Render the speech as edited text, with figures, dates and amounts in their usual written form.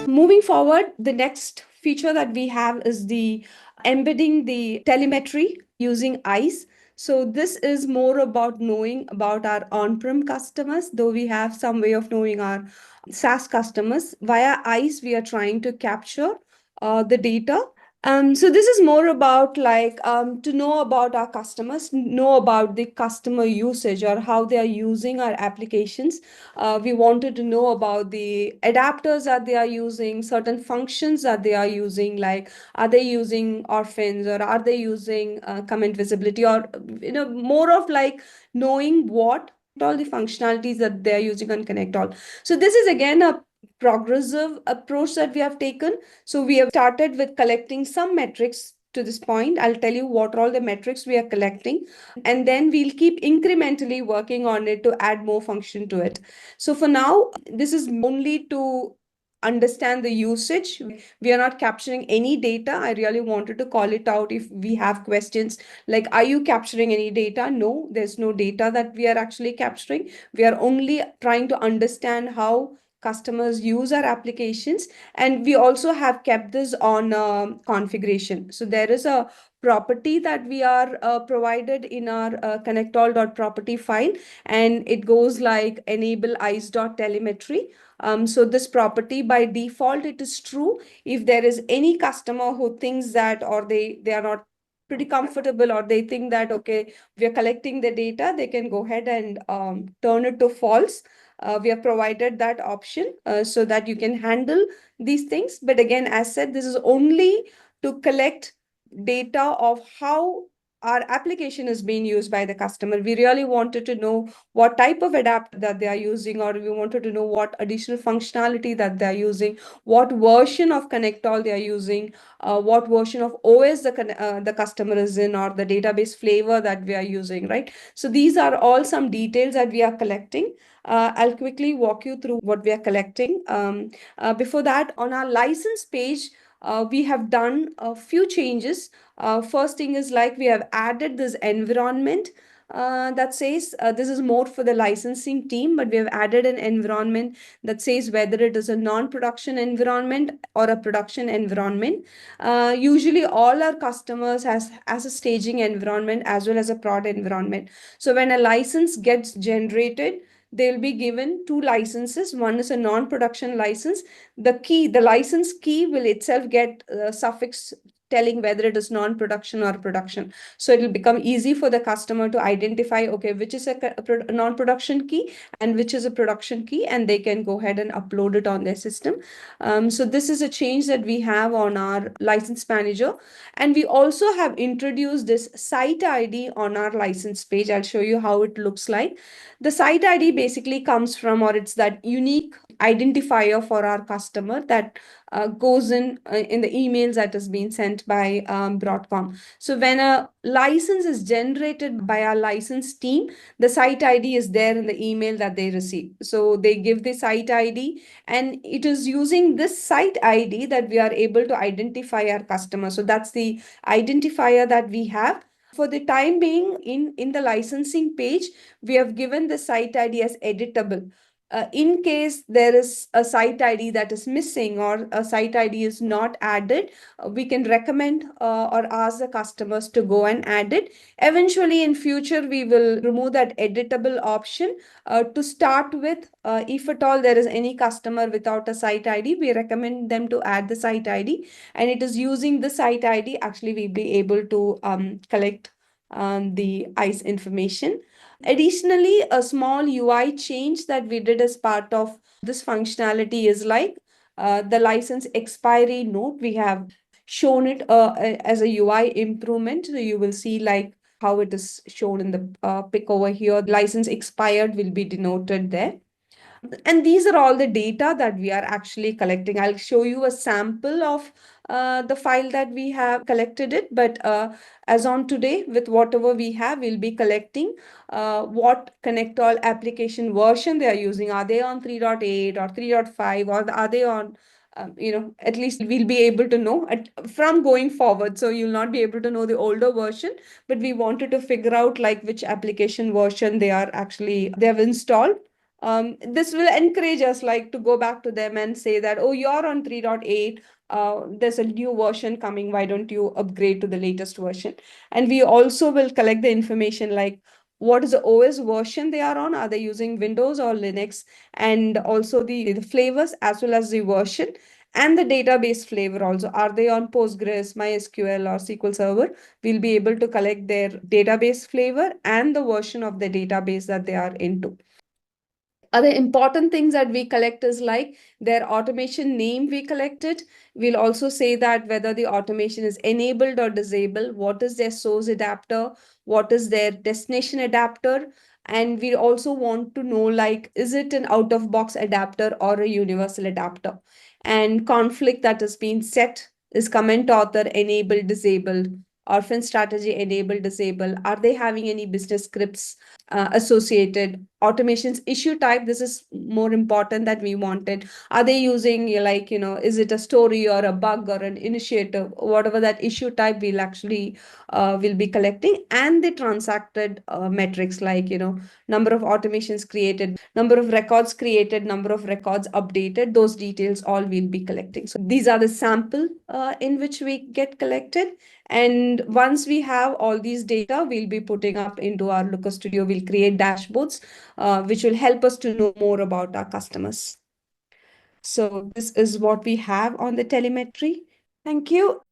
Moving forward, the next feature that we have is the embedding the telemetry using ICE. So this is more about knowing about our on-prem customers, though we have some way of knowing our SaaS customers. Via ICE, we are trying to capture the data. So this is more about like to know about our customers, know about the customer usage or how they are using our applications. We wanted to know about the adapters that they are using, certain functions that they are using, like are they using orphans or are they using comment visibility, or more of like knowing what all the functionalities that they are using on ConnectALL. So this is again a progressive approach that we have taken. So we have started with collecting some metrics to this point. I'll tell you what all the metrics we are collecting, and then we'll keep incrementally working on it to add more function to it. So for now, this is only to understand the usage. We are not capturing any data. I really wanted to call it out if we have questions like, are you capturing any data? No, there's no data that we are actually capturing. We are only trying to understand how customers use our applications, and we also have kept this on configuration. So there is a property that we are provided in our connectall.property file, and it goes like enable.ice.telemetry. So this property by default it is true. If there is any customer who thinks that, or they are not pretty comfortable, or they think that okay, we are collecting the data, they can go ahead and turn it to false. We have provided that option so that you can handle these things. But again, as said, this is only to collect data of how our application is being used by the customer. We really wanted to know what type of adapter that they are using, or we wanted to know what additional functionality that they are using, what version of ConnectALL they are using, what version of OS the customer is in, or the database flavor that we are using, right? So these are all some details that we are collecting. I'll quickly walk you through what we are collecting. Before that, on our license page, we have done a few changes. First thing is like we have added this environment that says this is more for the licensing team, but we have added an environment that says whether it is a non-production environment or a production environment. Usually all our customers has as a staging environment as well as a prod environment. So when a license gets generated, they'll be given two licenses. One is a non-production license. The license key will itself get a suffix telling whether it is non-production or production. So it will become easy for the customer to identify, okay, which is a non-production key and which is a production key, and they can go ahead and upload it on their system. So this is a change that we have on our license manager. And we also have introduced this site ID on our license page. I'll show you how it looks like. The site ID basically comes from, or it's that unique identifier for our customer that goes in the emails that is being sent by Broadcom. So when a license is generated by our license team, the site ID is there in the email that they receive. So they give the site ID, and it is using this site ID that we are able to identify our customer. So that's the identifier that we have. For the time being, in the licensing page, we have given the site ID as editable. In case there is a site ID that is missing or a site ID is not added, we can recommend or ask the customers to go and add it. Eventually, in future, we will remove that editable option. To start with, if at all there is any customer without a site ID, we recommend them to add the site ID. And it is using the site ID, actually, we'll be able to collect the ICE information. Additionally, a small UI change that we did as part of this functionality is like the license expiry note. We have shown it as a UI improvement. So you will see like how it is shown in the pic over here. License expired will be denoted there. And these are all the data that we are actually collecting. I'll show you a sample of the file that we have collected it. But as on today, with whatever we have, we'll be collecting what ConnectALL application version they are using. Are they on 3.8 or 3.5, or are they on at least we'll be able to know from going forward. So you'll not be able to know the older version, but we wanted to figure out like which application version they have installed. This will encourage us like to go back to them and say that, oh, you're on 3.8. There's a new version coming. Why don't you upgrade to the latest version? And we also will collect the information like what is the OS version they are on? Are they using Windows or Linux? And also the flavors as well as the version and the database flavor also. Are they on Postgres, MySQL, or SQL Server? We'll be able to collect their database flavor and the version of the database that they are into. Other important things that we collect is like their automation name we collected. We'll also say that whether the automation is enabled or disabled, what is their source adapter, what is their destination adapter. And we also want to know like, is it an out of box adapter or a universal adapter? And conflict that has been set is comment author enabled, disabled, orphan strategy enabled, disabled. Are they having any business scripts associated automations issue type? This is more important that we wanted. Are they using like, is it a story or a bug or an initiative? Whatever that issue type, we'll actually will be collecting. And the transacted metrics like, number of automations created, number of records created, number of records updated, those details all we'll be collecting. So these are the sample in which we get collected. And once we have all these data, we'll be putting up into our Looker Studio. We'll create dashboards, which will help us to know more about our customers. So this is what we have on the telemetry. Thank you.